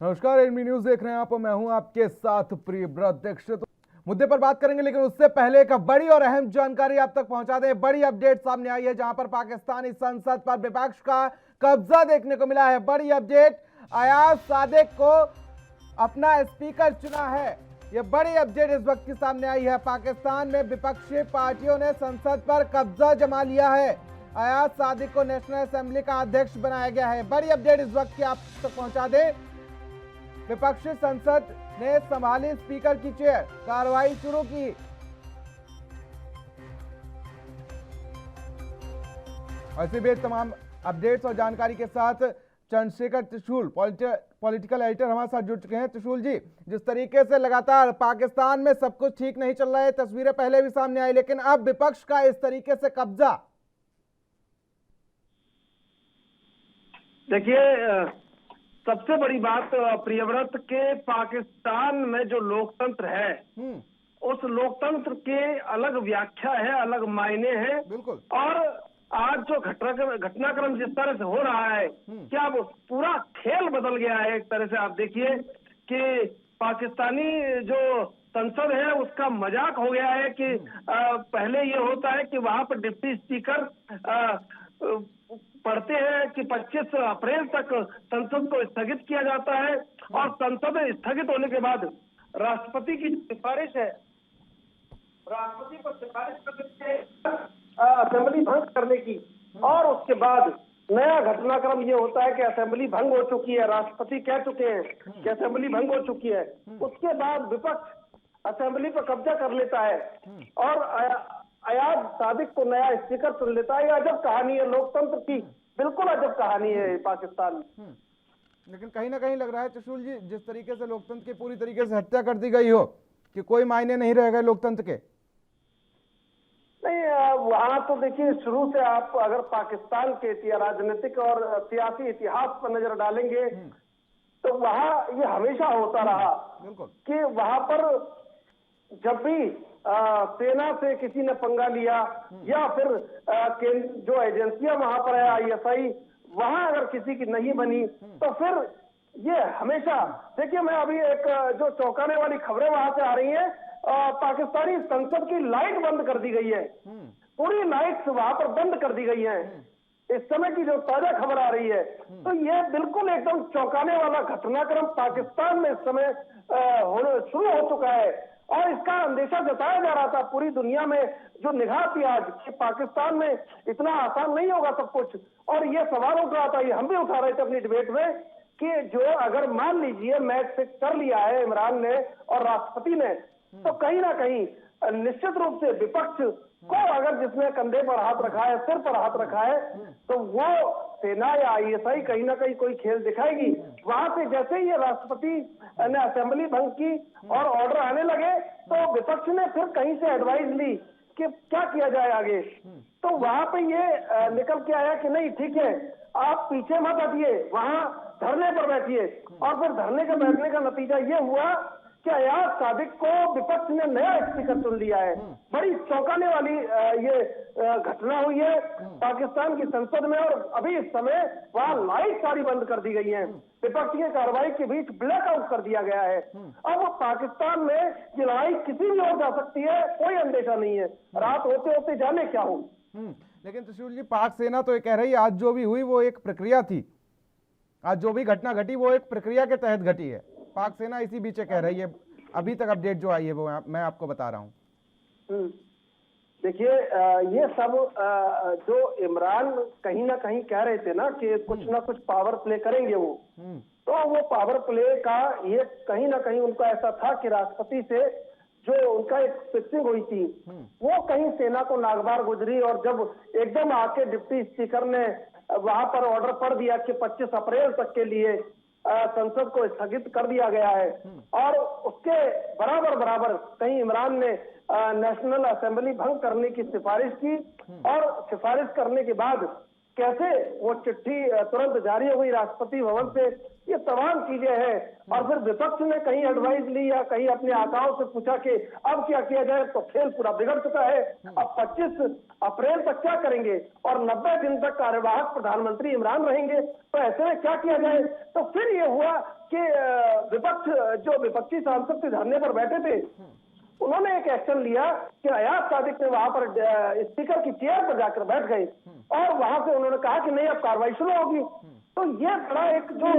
नमस्कार, NB news देख रहे हैं आप। मैं हूं आपके साथ प्रियव्रत दीक्षित। मुद्दे पर बात करेंगे, लेकिन उससे पहले एक बड़ी और अहम जानकारी आप तक पहुंचा दें। बड़ी अपडेट सामने आई है, जहां पर पाकिस्तानी संसद पर विपक्ष का कब्जा देखने को मिला है। बड़ी अपडेट, अयाज सादिक को अपना स्पीकर चुना है। यह बड़ी अपडेट इस वक्त की सामने आई है। पाकिस्तान में विपक्षी पार्टियों ने संसद पर कब्जा जमा लिया है। अयाज सादिक को नेशनल असेंबली का अध्यक्ष बनाया गया है। बड़ी अपडेट इस वक्त की आप तक पहुंचा दें। विपक्षी संसद ने संभाली स्पीकर की चेयर, कार्रवाई शुरू की। ऐसे भी तमाम अपडेट्स और जानकारी के साथ चंद्रशेखर त्रिशूल पॉलिटिकल एडिटर हमारे साथ जुड़ चुके हैं। त्रिशूल जी, जिस तरीके से लगातार पाकिस्तान में सब कुछ ठीक नहीं चल रहा है, तस्वीरें पहले भी सामने आई, लेकिन अब विपक्ष का इस तरीके से कब्जा। देखिए, सबसे बड़ी बात प्रियव्रत के पाकिस्तान में जो लोकतंत्र है, उस लोकतंत्र के अलग व्याख्या है, अलग मायने हैं। बिल्कुल। और आज जो घटनाक्रम जिस तरह से हो रहा है, क्या वो पूरा खेल बदल गया है। एक तरह से आप देखिए कि पाकिस्तानी जो संसद है उसका मजाक हो गया है कि पहले ये होता है कि वहां पर डिप्टी स्पीकर पढ़ते हैं कि 25 अप्रैल तक संसद को स्थगित किया जाता है, और संसद स्थगित होने के बाद राष्ट्रपति की सिफारिश है, राष्ट्रपति को सिफारिश करने असेंबली भंग करने की, और उसके बाद नया घटनाक्रम ये होता है कि असेंबली भंग हो चुकी है, राष्ट्रपति कह चुके हैं कि असेंबली भंग हो चुकी है। उसके बाद विपक्ष असेंबली पर कब्जा कर लेता है और अयाज सादिक को नया स्पीकर चुन लेता है। अजब कहानी है लोकतंत्र की, बिल्कुल अजब कहानी है पाकिस्तान में। लेकिन कहीं ना कहीं लग रहा है त्रिशूल जी, जिस तरीके से लोकतंत्र की पूरी तरीके से हत्या कर दी गई हो, कि कोई मायने नहीं रह गए लोकतंत्र के। नहीं, वहां तो देखिए, शुरू से आप अगर पाकिस्तान के राजनीतिक और सियासी इतिहास पर नजर डालेंगे तो वहां ये हमेशा होता रहा कि वहां पर जब भी सेना से किसी ने पंगा लिया, या फिर जो एजेंसियां वहां पर है, ISI, वहां अगर किसी की नहीं बनी, तो फिर ये हमेशा देखिए, मैं अभी एक जो चौंकाने वाली खबरें वहां से आ रही हैं, पाकिस्तानी संसद की लाइट बंद कर दी गई है, पूरी लाइट्स वहां पर बंद कर दी गई है। इस समय की जो ताजा खबर आ रही है, तो ये बिल्कुल एकदम चौंकाने वाला घटनाक्रम पाकिस्तान में इस समय शुरू हो चुका है, और इसका अंदेशा जताया जा रहा था पूरी दुनिया में, जो निगाह थी आज कि पाकिस्तान में इतना आसान नहीं होगा सब कुछ। और ये सवाल उठ रहा था, ये हम भी उठा रहे थे अपनी डिबेट में, कि जो अगर मान लीजिए मैच फिक्स कर लिया है इमरान ने और राष्ट्रपति ने, तो कहीं ना कहीं निश्चित रूप से विपक्ष को अगर जिसने कंधे पर हाथ रखा है, सिर पर हाथ रखा है, तो वो सेना या ISI कहीं ना कहीं कोई खेल दिखाएगी। वहां से जैसे ही ये राष्ट्रपति ने असेंबली भंग की और ऑर्डर आने लगे, तो विपक्ष ने फिर कहीं से एडवाइस ली कि क्या किया जाए आगे। तो वहां पे ये निकल के आया कि नहीं, ठीक है, आप पीछे मत हटिए, वहां धरने पर बैठिए। और फिर धरने के बैठने का नतीजा ये हुआ कि अयाज सादिक को विपक्ष ने नया स्पीकर चुन लिया है। बड़ी चौंकाने वाली ये घटना हुई है पाकिस्तान की संसद में, और अभी इस समय वहां लाइट सारी बंद कर दी गई है, विपक्ष की कार्रवाई के बीच ब्लैकआउट कर दिया गया है। अब पाकिस्तान में ये लड़ाई किसी भी ओर जा सकती है, कोई अंदेशा नहीं है, रात होते होते जाने क्या हो। लेकिन त्रिशूल जी, पाक सेना तो ये कह रही है आज जो भी हुई वो एक प्रक्रिया थी, आज जो भी घटना घटी वो एक प्रक्रिया के तहत घटी है। पाक सेना इसी बीच कह रही है, अभी तक अपडेट जो आई है वो मैं आपको बता रहा हूँ। देखिए, ये सब जो इमरान कहीं ना कहीं कह रहे थे ना कि कुछ ना कुछ पावर प्ले करेंगे वो, तो वो पावर प्ले का ये कहीं ना कहीं उनका ऐसा था कि राष्ट्रपति से जो उनका एक फिक्सिंग हुई थी, वो कहीं सेना को नागवार गुजरी, और जब एकदम आके डिप्टी स्पीकर ने वहां पर ऑर्डर पढ़ दिया कि 25 अप्रैल तक के लिए संसद को स्थगित कर दिया गया है, और उसके बराबर कहीं इमरान ने नेशनल असेंबली भंग करने की सिफारिश की, और सिफारिश करने के बाद कैसे वो चिट्ठी तुरंत जारी हो गई राष्ट्रपति भवन से, ये तमाम चीजें हैं। और फिर विपक्ष ने कहीं एडवाइस ली या कहीं अपने आकाओं से पूछा कि अब क्या किया जाए, तो खेल पूरा बिगड़ चुका है। अब 25 अप्रैल तक क्या करेंगे, और 90 दिन तक कार्यवाहक प्रधानमंत्री इमरान रहेंगे, तो ऐसे में क्या किया जाए। तो फिर ये हुआ कि विपक्ष जो विपक्षी सांसद थे धरने पर बैठे थे, उन्होंने एक एक्शन लिया कि अयाज सादिक ने वहां पर स्पीकर की चेयर पर जाकर बैठ गए और वहां से उन्होंने कहा कि नहीं अब कार्रवाई शुरू होगी। तो ये बड़ा एक जो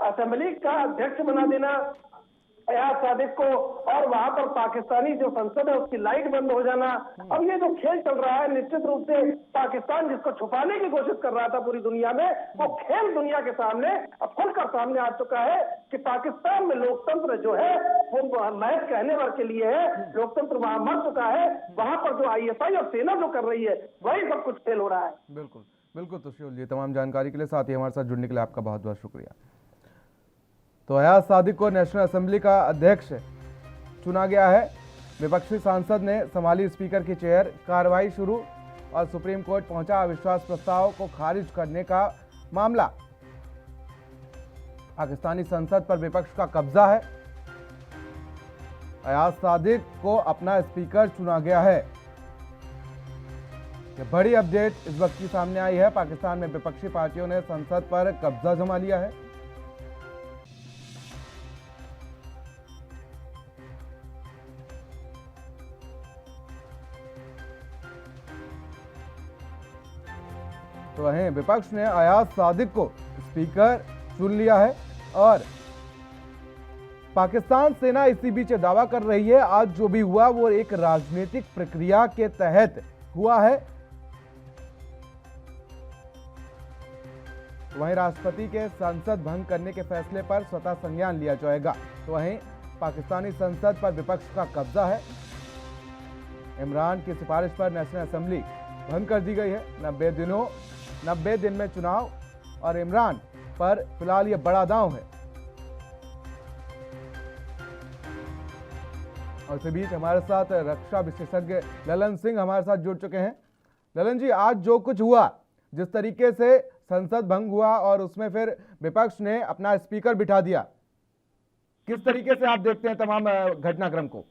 असेंबली का अध्यक्ष बना देना अयाज सादिक को, और वहां पर पाकिस्तानी जो संसद है उसकी लाइट बंद हो जाना, अब ये जो खेल चल रहा है निश्चित रूप से पाकिस्तान जिसको छुपाने की कोशिश कर रहा था पूरी दुनिया में, वो खेल दुनिया के सामने अब खुलकर सामने आ चुका है कि पाकिस्तान में लोकतंत्र जो है वो महज कहने भर के लिए है, लोकतंत्र वहां मर चुका है। वहां पर जो ISI और सेना जो कर रही है वही सब कुछ खेल हो रहा है। बिल्कुल बिल्कुल तुषार जी, तमाम जानकारी के लिए, साथ ही हमारे साथ जुड़ने के लिए आपका बहुत बहुत शुक्रिया। तो अयाज सादिक को नेशनल असेंबली का अध्यक्ष चुना गया है। विपक्षी सांसद ने संभाली स्पीकर की चेयर, कार्रवाई शुरू और सुप्रीम कोर्ट पहुंचा अविश्वास प्रस्ताव को खारिज करने का मामला। पाकिस्तानी संसद पर विपक्ष का कब्जा है। अयाज सादिक को अपना स्पीकर चुना गया है। यह बड़ी अपडेट इस वक्त की सामने आई है। पाकिस्तान में विपक्षी पार्टियों ने संसद पर कब्जा जमा लिया है। तो वहीं विपक्ष ने अयाज सादिक को स्पीकर चुन लिया है और पाकिस्तान सेना इसी बीच दावा कर रही है आज जो भी हुआ वो एक राजनीतिक प्रक्रिया के तहत हुआ है। वहीं राष्ट्रपति के संसद भंग करने के फैसले पर स्वतः संज्ञान लिया जाएगा। तो वहीं पाकिस्तानी संसद पर विपक्ष का कब्जा है। इमरान की सिफारिश पर नेशनल असेंबली भंग कर दी गई है। 90 दिन में चुनाव और इमरान पर फिलहाल यह बड़ा दांव है। और इसी बीच हमारे साथ रक्षा विशेषज्ञ ललन सिंह हमारे साथ जुड़ चुके हैं। ललन जी, आज जो कुछ हुआ, जिस तरीके से संसद भंग हुआ और उसमें फिर विपक्ष ने अपना स्पीकर बिठा दिया, किस तरीके से आप देखते हैं तमाम घटनाक्रम को?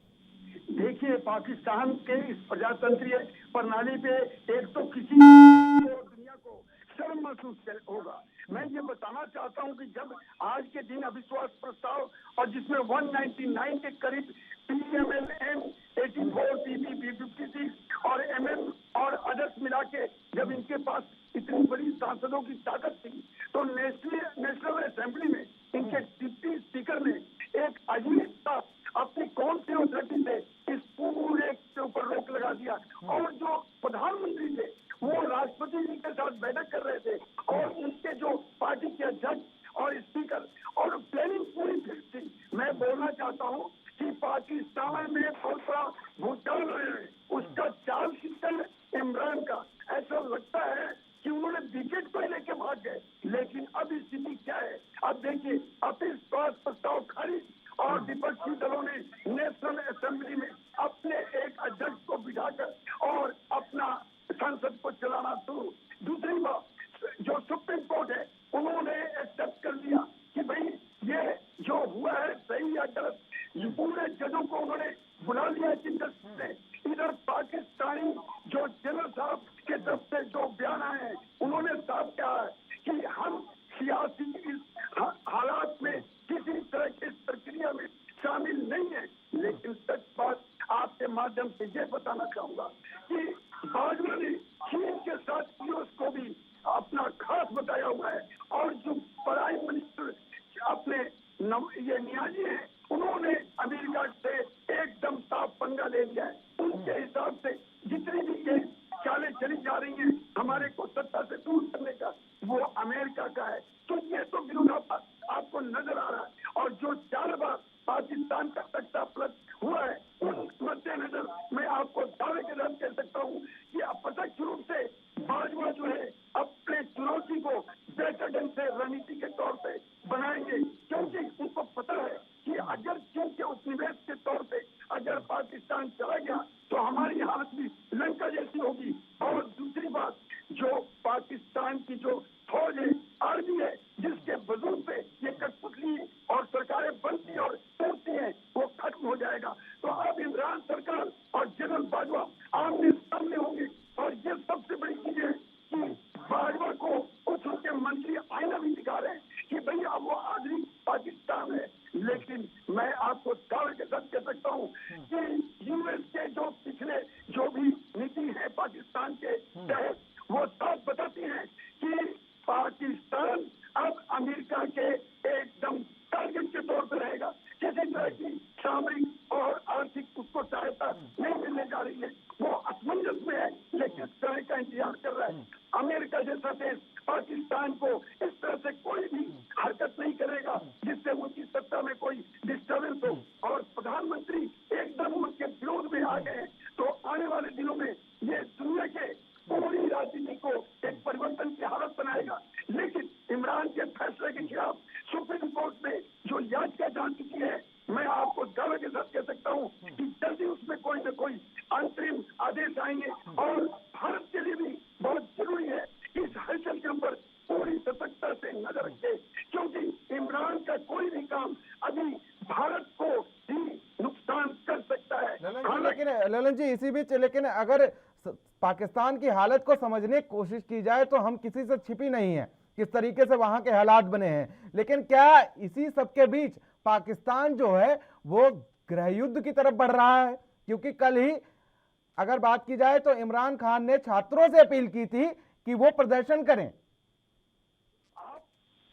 देखिए, पाकिस्तान के इस प्रजातंत्रीय प्रणाली पे एक तो किसी दुनिया को शर्म महसूस होगा। मैं ये बताना चाहता हूँ कि जब आज के दिन अविश्वास प्रस्ताव और जिसमें 199 के करीब PML, M84, PP, P56 और MM और अदर्स मिला के जब इनके पास इतनी बड़ी सांसदों की ताकत थी, तो नेशनल असेंबली में इनके डिप्टी स्पीकर ने एक अजीब सा अपनी कौन सी अथॉरिटी से इस पूरे के ऊपर रोक लगा दिया। और जो प्रधानमंत्री थे वो राष्ट्रपति जी के साथ बैठक कर रहे थे और उनके जो पार्टी के अध्यक्ष और स्पीकर, और प्लानिंग पूरी फिक्स थी। मैं बोलना चाहता हूँ कि पाकिस्तान में बहुत बड़ा घोटाला है, उसका चाल चित्रन इमरान का ऐसा लगता है कि उन्होंने विकेट को लेके भाग गए। लेकिन अब स्थिति क्या है? अब देखिए, अविश्वास प्रस्ताव खारिज और विपक्षी दलों ने नेशनल असेंबली में अपने एक अध्यक्ष को बिठाकर और अपना संसद को चलाना शुरू। दूसरी बात, जो सुप्रीम कोर्ट है उन्होंने एक्सेप्ट कर लिया कि भाई ये जो हुआ है सही या गलत। पूरे जजों को उन्होंने बुला लिया चिंतन से। इधर पाकिस्तानी जो जनरल साहब के तरफ से जो बयान आए हैं उन्होंने साफ कहा है कि हम सियासी इस हालात में किसी तरह की प्रक्रिया में शामिल नहीं है। लेकिन सच बात आपके माध्यम से ये बताना चाहूंगा कि बाजवा ने चीन के साथ पीयूष को भी अपना खास बताया हुआ है, और जो प्राइम मिनिस्टर अपने ये नियाजी हैं उन्होंने अमेरिका से एकदम साफ पंगा ले लिया है। उनके हिसाब से जितनी भी ये चालें चली जा रही हैं हमारे को सत्ता से दूर करने का, वो अमेरिका का है। तो ये तो विरोधाभास आपको नजर आ रहा है। और जो 4 बार पाकिस्तान का तख्ता पलट हुआ है उन मद्देनजर मैं आपको दावे के साथ कह सकता हूँ कि अप्रत्यक्ष रूप से बाजवा जो है अपने चुनौती को बेहतर ढंग से रणनीति के तौर पे बनाएंगे, क्योंकि उनको पता है कि अगर चीन के उपनिवेश के तौर पे अगर पाकिस्तान चला गया तो हमारी हालत भी लंका जैसी होगी। और दूसरी बात, जो पाकिस्तान की जो फौज है, आर्मी है, जिसके वजूद पे ये कठपुतली और सरकारें बनती और टूटती हैं, वो खत्म हो जाएगा। तो अब इमरान सरकार और जनरल बाजवा आमने सामने होंगे। और ये सबसे बड़ी चीज है कि बाजवा को कुछ उनके मंत्री आईना भी दिखा रहे हैं कि भाई अब वो आदमी पाकिस्तान लेकिन मैं आपको दावे के साथ कह सकता हूँ कि यूएस के जो पिछले जो भी नीति है पाकिस्तान के तहत, वो साफ बताती है कि पाकिस्तान अब अमेरिका के एकदम टारगेट के तौर पर रहेगा। किसी तरह की सामरिक और आर्थिक उसको सहायता नहीं मिलने जा रही है। वो असमंजस में है, लेकिन समय का इंतजार कर रहा है। अमेरिका जैसा देश पाकिस्तान को इस तरह से कोई भी हरकत नहीं करेगा जिससे उनकी सत्ता में कोई डिस्टर्बेंस हो। और प्रधानमंत्री एकदम उनके विरोध में आ गए, तो आने वाले दिनों में ये दुनिया के पूरी राजनीति को एक परिवर्तन की हालत बनाएगा। लेकिन इमरान के फैसले के खिलाफ सुप्रीम कोर्ट में जो याचिका जान चुकी है, मैं आपको दावे के साथ कह सकता हूँ कि जल्दी उसमें कोई न कोई अंतरिम आदेश आएंगे। और भारत के लिए भी बहुत जरूरी है कि इस हलचल के ऊपर पूरी सतर्कता से नजर रखे, क्योंकि इमरान का कोई भी काम अभी भारत को ही नुकसान कर सकता है। ललन जी इसी बीच, लेकिन अगर पाकिस्तान की हालत को समझने की कोशिश की जाए तो हम किसी से छिपी नहीं है किस तरीके से वहां के हालात बने हैं। लेकिन क्या इसी सबके बीच पाकिस्तान जो है वो गृह युद्ध की तरफ बढ़ रहा है? क्योंकि कल ही अगर बात की जाए तो इमरान खान ने छात्रों से अपील की थी कि वो प्रदर्शन करें।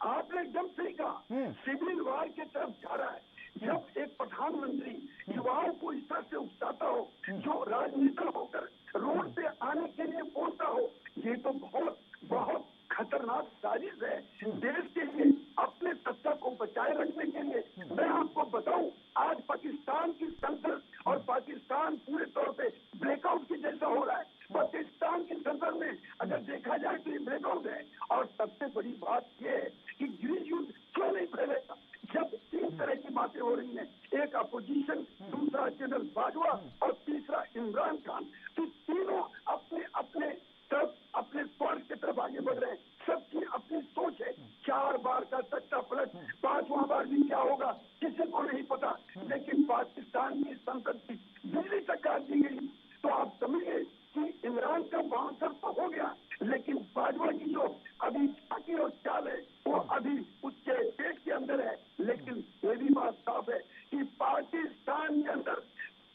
आपने एकदम सही कहा, सिविल वार की तरफ जा रहा है। जब एक प्रधानमंत्री युवाओं को इस तरह से उकसाता हो, जो राजनेता होकर रोड पे आने के लिए बोलता हो, ये तो बहुत बहुत खतरनाक साजिश है देश के लिए अपने सत्ता को बचाए रखने के लिए। मैं आपको बताऊं, आज पाकिस्तान की संसद और पाकिस्तान पूरे तौर पे ब्रेकआउट की जैसा हो रहा है। पाकिस्तान की संसद में अगर देखा जाए तो ये ब्रेकआउट है। और सबसे बड़ी बात यह है कि गृह युद्ध क्यों नहीं फैलेगा जब तीन तरह की बातें हो रही हैं, एक अपोजिशन, दूसरा जनरल बाजवा और तीसरा इमरान खान। तो तीनों अपने अपने तरफ अपने स्वार्थ की तरफ आगे बढ़ रहे हैं। सबकी अपनी सोच है। 4 बार का सट्टा पलट, 5वां बार भी क्या होगा किसी को नहीं पता। लेकिन पाकिस्तान की संसद की बिजली तक काट दी गई, तो आप समझिए कि इमरान का बाउंसर तो हो गया, लेकिन बाजवा की जो अभी बाकी और चाल है वो अभी उसके पेट के अंदर है। लेकिन ये भी बात साफ है कि पाकिस्तान के अंदर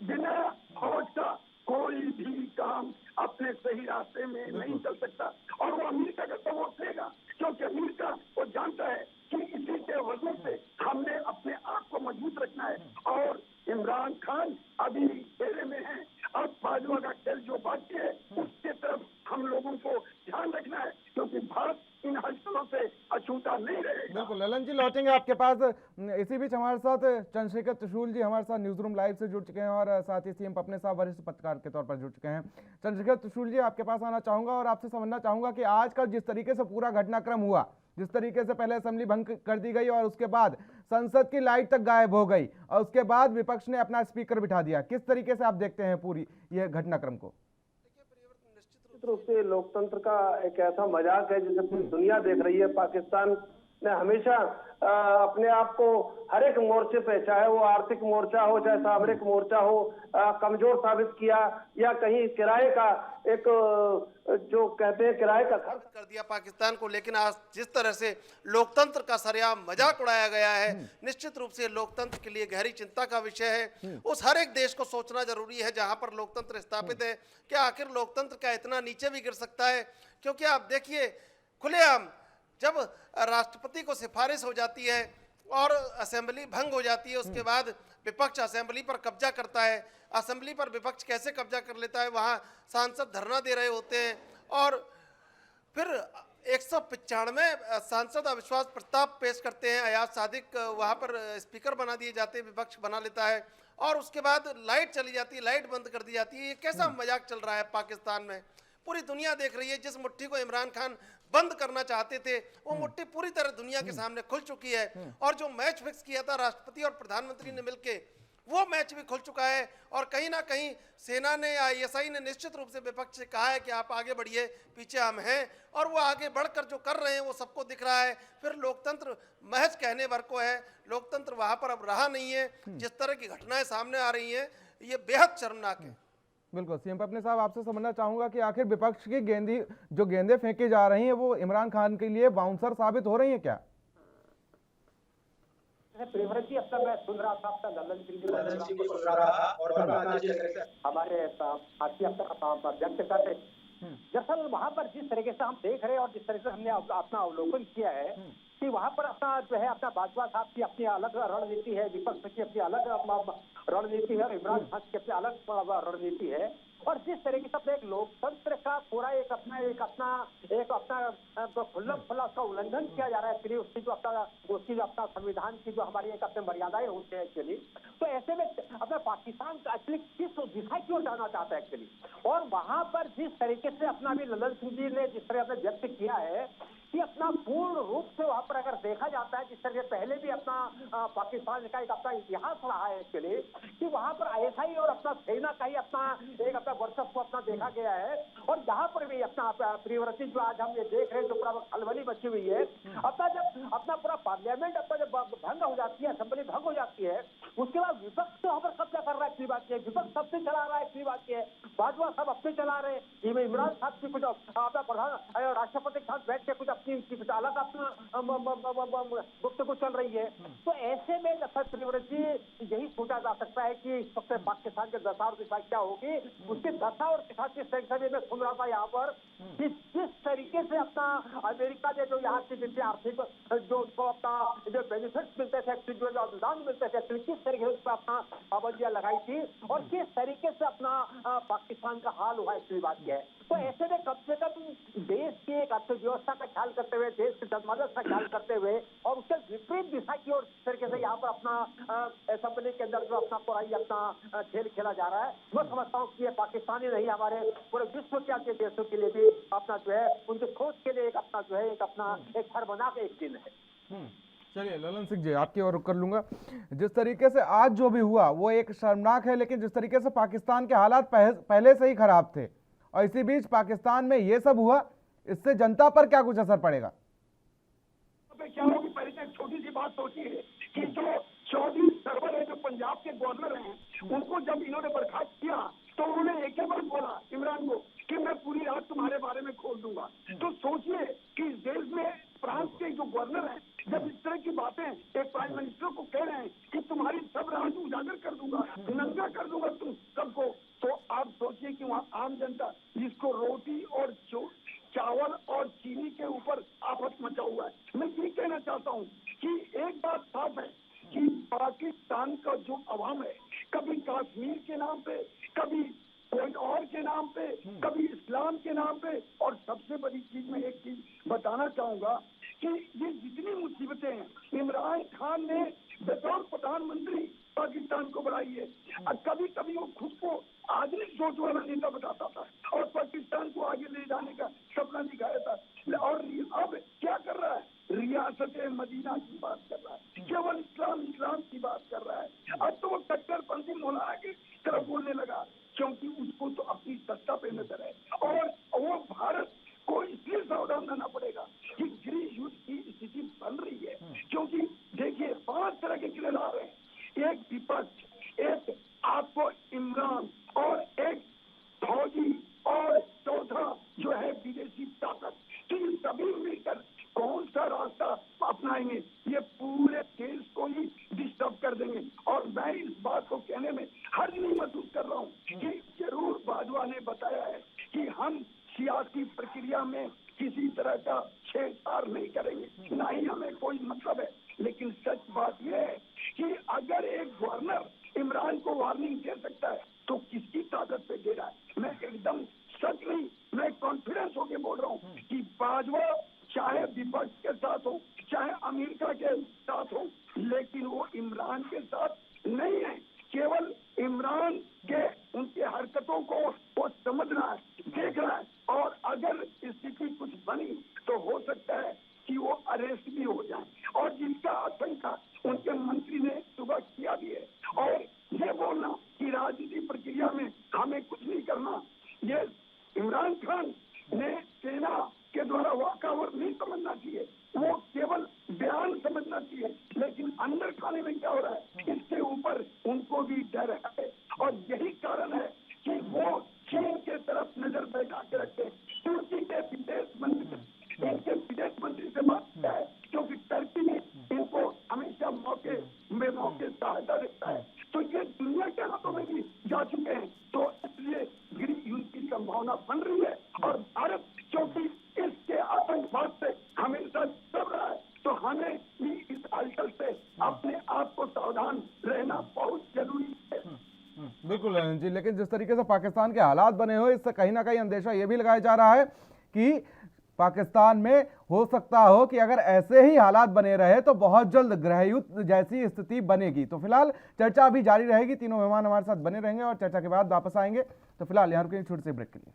बिना फौज का कोई भी काम अपने सही रास्ते में नहीं चल सकता। और वो अमेरिका का सपोर्ट लेगा, क्योंकि अमेरिका वो जानता है कि इसी के वजह से हमने अपने आप को मजबूत रखना है। और इमरान खान अभी घेरे में है। अब बाजवा का खेल जो बाकी है उसके तरफ हम लोगों को ध्यान रखना है, क्योंकि भारत इन हलचलों से अछूता नहीं रहेगा। बिल्कुल ललन जी, लौटेंगे आपके पास। इसी बीच हमारे साथ चंद्रशेखर त्रिशूल जी हमारे साथ न्यूज रूम लाइव से जुड़ चुके हैं और साथ ही सीएम पपने साहब वरिष्ठ पत्रकार के तौर पर जुड़ चुके हैं। चंद्रशेखर त्रिशूल जी, आपके पास आना चाहूंगा और आपसे समझना चाहूंगा कि आज का जिस तरीके से पूरा घटनाक्रम हुआ, जिस तरीके से पहले असेंबली भंग कर दी गई और उसके बाद संसद की लाइट तक गायब हो गई और उसके बाद विपक्ष ने अपना स्पीकर बिठा दिया, किस तरीके से आप देखते हैं पूरी ये घटनाक्रम को? रूप से लोकतंत्र का एक ऐसा मजाक है जिसे पूरी दुनिया देख रही है। पाकिस्तान ने हमेशा अपने आप को हर एक मोर्चे पे, चाहे वो आर्थिक मोर्चा हो चाहे सामरिक मोर्चा हो, कमजोर साबित किया या कहीं किराए का एक जो कहते हैं किराए का खर्च कर दिया पाकिस्तान को। लेकिन आज जिस तरह से लोकतंत्र का सरेआम मजाक उड़ाया गया है, निश्चित रूप से लोकतंत्र के लिए गहरी चिंता का विषय है। उस हर एक देश को सोचना जरूरी है जहां पर लोकतंत्र स्थापित है, क्या आखिर लोकतंत्र का इतना नीचे भी गिर सकता है? क्योंकि आप देखिए खुलेआम जब राष्ट्रपति को सिफारिश हो जाती है और असेंबली भंग हो जाती है, उसके बाद विपक्ष असेंबली पर कब्जा करता है। असेंबली पर विपक्ष कैसे कब्जा कर लेता है? वहां सांसद धरना दे रहे होते हैं और फिर 195 सांसद अविश्वास प्रस्ताव पेश करते हैं। अयाज सादिक वहां पर स्पीकर बना दिए जाते हैं, विपक्ष बना लेता है और उसके बाद लाइट चली जाती है, लाइट बंद कर दी जाती है। ये कैसा मजाक चल रहा है पाकिस्तान में? पूरी दुनिया देख रही है। जिस मुट्ठी को इमरान खान बंद करना चाहते थे वो मुट्ठी पूरी तरह दुनिया के सामने खुल चुकी है। और जो मैच फिक्स किया था राष्ट्रपति और प्रधानमंत्री ने मिलकर, वो मैच भी खुल चुका है। और कहीं ना कहीं सेना ने या आईएसआई ने निश्चित रूप से विपक्ष से कहा है कि आप आगे बढ़िए, पीछे हम हैं। और वो आगे बढ़कर जो कर रहे हैं वो सबको दिख रहा है। फिर लोकतंत्र महज कहने भर को है, लोकतंत्र वहां पर अब रहा नहीं है। जिस तरह की घटनाएं सामने आ रही हैं ये बेहद शर्मनाक है। बिल्कुल सीएम पपने साहब, आपसे समझना चाहूंगा कि आखिर विपक्ष की गेंदें फेंकी जा रही हैं वो इमरान खान के लिए बाउंसर साबित हो रही हैं क्या? प्रियव्रत जी, अब तक मैं सुन रहा था, आपका ललन सिंह जी को सुन रहा था और प्रधान जी अगर हमारे साथी अब तक व्यक्त कर रहे। दरअसल वहां पर जिस तरीके से हम देख रहे हैं और जिस तरीके से हमने अपना अवलोकन किया है कि वहां पर अपना जो है अपना बाजवा साहब की अपनी अलग रणनीति है, विपक्ष की अपनी अलग रणनीति है और इमरान खान की अपनी अलग रणनीति है। और जिस तरीके से अपने एक लोकतंत्र का पूरा एक अपना खुल्लम खुल्ला उसका उल्लंघन किया जा रहा है एक्चुअली, उसकी जो अपना संविधान की जो हमारी एक अपने मर्यादाएं होती है एक्चुअली, तो ऐसे में अपना पाकिस्तान एक्चुअली किस दिशा की ओर जाना चाहता है एक्चुअली। और वहां पर जिस तरीके से अपना भी ललन सिंह जी ने जिस तरह से व्यक्त किया है कि अपना पूर्ण रूप से वहां पर अगर देखा जाता है, जिस तरह पहले भी अपना पाकिस्तान का एक अपना इतिहास रहा है इसके कि वहां पर आईएसआई और अपना सेना का ही अपना एक अपना वर्चस्व अपना देखा गया है। और यहाँ पर भी अपना प्रियव्रती जो आज हम ये देख रहे हैं जो पूरा खलबली मची हुई है, अपना जब अपना पूरा पार्लियामेंट अपना जब भंग हो जाती है, असेंबली भंग हो जाती है, उसके बाद विपक्ष वहां पर कब्जा कर रहा है, इतनी बात है, विपक्ष सबसे चला रहा है, इतनी बात है, बाजवा सब अपने चला रहे हैं, इमरान साहब की कुछ अपना प्रधान राष्ट्रपति के साथ बैठ के कुछ कुछ अलग अपना गुफ्तगू चल रही है। तो ऐसे में प्रियव्रत जी यही सोचा जा सकता है कि इस वक्त पाकिस्तान के दशा और दिशा क्या होगी, उसकी दशा और दिशा किस तरीके से मैं सुन रहा था यहाँ पर कि जिस तरीके से अपना अमेरिका ने जो यहाँ की जितने आर्थिक जो अपना जो बेनिफिट्स मिलते थे, जो अनुदान मिलते थे, किस तरीके से उस पर अपना पाबंदियां लगाई थी और किस तरीके से अपना पाकिस्तान का हाल हुआ, इसकी बात यह है। तो ऐसे में कम से कम देश की एक अर्थव्यवस्था का ख्याल करते हुए, देश की जनमानस का ख्याल करते हुए और उसके विपरीत दिशा की ओर तरीके से यहाँ पर अपना असेंबली के अंदर जो अपना पूरा अपना खेल खेला जा रहा है, मैं समझता हूँ कि ये पाकिस्तानी नहीं, हमारे पूरे विश्व के देशों के लिए भी अपना जो है उनकी सोच के लिए एक अपना जो है एक अपना एक शर्मनाक एक दिन है। चलिए ललन सिंह जी आपकी ओर रुक कर लूंगा। जिस तरीके से आज जो भी हुआ वो एक शर्मनाक है, लेकिन जिस तरीके से पाकिस्तान के हालात पहले से ही खराब थे और इसी बीच पाकिस्तान में ये सब हुआ, इससे जनता पर क्या कुछ असर पड़ेगा? क्या होगी, पहले एक छोटी सी बात सोचिए कि जो चौधरी सरवर है, जो पंजाब के गवर्नर हैं, उनको जब इन्होंने बर्खास्त किया तो उन्होंने एक ही बार बोला इमरान को कि मैं पूरी रात तुम्हारे बारे में खोल दूंगा। तो सोचिए कि इस देश में फ्रांस के जो गवर्नर हैं जब इस तरह की बातें एक प्राइम मिनिस्टर को कह रहे हैं कि तुम्हारी सब राज उजागर कर दूंगा, नंगा कर दूंगा तुम सबको, तो आप सोचिए कि वहाँ आम जनता जिसको रोटी और चावल और चीनी के ऊपर आफत मचा हुआ है। मैं ये कहना चाहता हूँ कि एक बात साफ है कि पाकिस्तान का जो अवाम है, कभी कश्मीर के नाम पे, कभी कोई और के नाम पे, कभी इस्लाम के नाम पे, और सबसे बड़ी चीज मैं एक चीज बताना चाहूंगा कि ये जितनी मुसीबतें हैं इमरान खान ने बतौर प्रधानमंत्री पाकिस्तान को बढ़ाई है। कभी कभी वो खुद को आधुनिक सोच वाला नेता बताता था और पाकिस्तान को आगे ले जाने का सपना दिखाया था, और अब क्या कर रहा है, रियासत मदीना की बात कर रहा है, केवल इस्लाम की बात कर रहा है। अब तो वो कट्टरपंथी मौलाना की तरफ बोलने लगा, क्योंकि उसको तो अपनी सत्ता पे नजर है और वो भारत को इसलिए सावधान रहना पड़ेगा कि गृह युद्ध की स्थिति बन रही है। क्योंकि देखिए 5 तरह के किले आ रहे हैं, एक विपक्ष, एक आपको इमरान और एक फौजी और चौथा जो है विदेशी ताकत, तो ये सभी मिलकर कौन सा रास्ता अपनाएंगे, ये पूरे देश को ही डिस्टर्ब कर देंगे। और मैं इस बात को कहने में हर्ज नहीं महसूस कर रहा हूँ कि जरूर बाजवा ने बताया है कि हम सियासी प्रक्रिया में किसी तरह का छेड़छाड़ नहीं करेंगे, ना ही हमें कोई मतलब है, लेकिन सच बात यह है कि अगर एक गवर्नर इमरान को वार्निंग दे सकता है तो किसकी ताकत पे दे रहा है। मैं एकदम सच नहीं, मैं कॉन्फिडेंस होके बोल रहा हूँ कि बाजवा चाहे विपक्ष के साथ हो, चाहे अमेरिका के साथ हो, लेकिन वो इमरान के साथ नहीं है। केवल इमरान के उनकी हरकतों को वो समझ रहा है, देख रहा है, और अगर स्थिति कुछ बनी तो हो सकता है कि वो अरेस्ट भी हो जाए, और जिनका आशंका उनके मंत्री ने सुबह किया भी है। और ये बोलना कि राजनीति प्रक्रिया में हमें कुछ नहीं करना, ये इमरान खान ने सेना के द्वारा वाकआउट नहीं समझना चाहिए, वो केवल बयान समझना चाहिए, लेकिन अंदर खाने में क्या हो रहा है इसके ऊपर उनको भी डर है। और यही कारण है कि वो चीन के तरफ नजर बैठा के रखते हैं। तुर्की के विदेश मंत्री, इनके विदेश मंत्री से बात किया है, क्योंकि टर्की ने इनको हमेशा मौके सहायता देता है। तो ये दुनिया के हाथों में भी जा चुके हैं, तो इसलिए गृह युद्ध की संभावना बन रही है। और भारत क्योंकि इसके आतंकवाद से हमेशा डर रहा है, तो हमें भी इस हलचल से अपने आप को सावधान रहना बहुत जरूरी है। बिल्कुल अनिल जी, लेकिन जिस तरीके से पाकिस्तान के हालात बने हुए, इससे कहीं ना कहीं अंदेशा ये भी लगाया जा रहा है कि पाकिस्तान में हो सकता हो कि अगर ऐसे ही हालात बने रहे तो बहुत जल्द गृह युद्ध जैसी स्थिति बनेगी। तो फिलहाल चर्चा अभी जारी रहेगी, तीनों मेहमान हमारे साथ बने रहेंगे और चर्चा के बाद वापस आएंगे। तो फिलहाल यहाँ रुकेंगे छोटे से ब्रेक के लिए।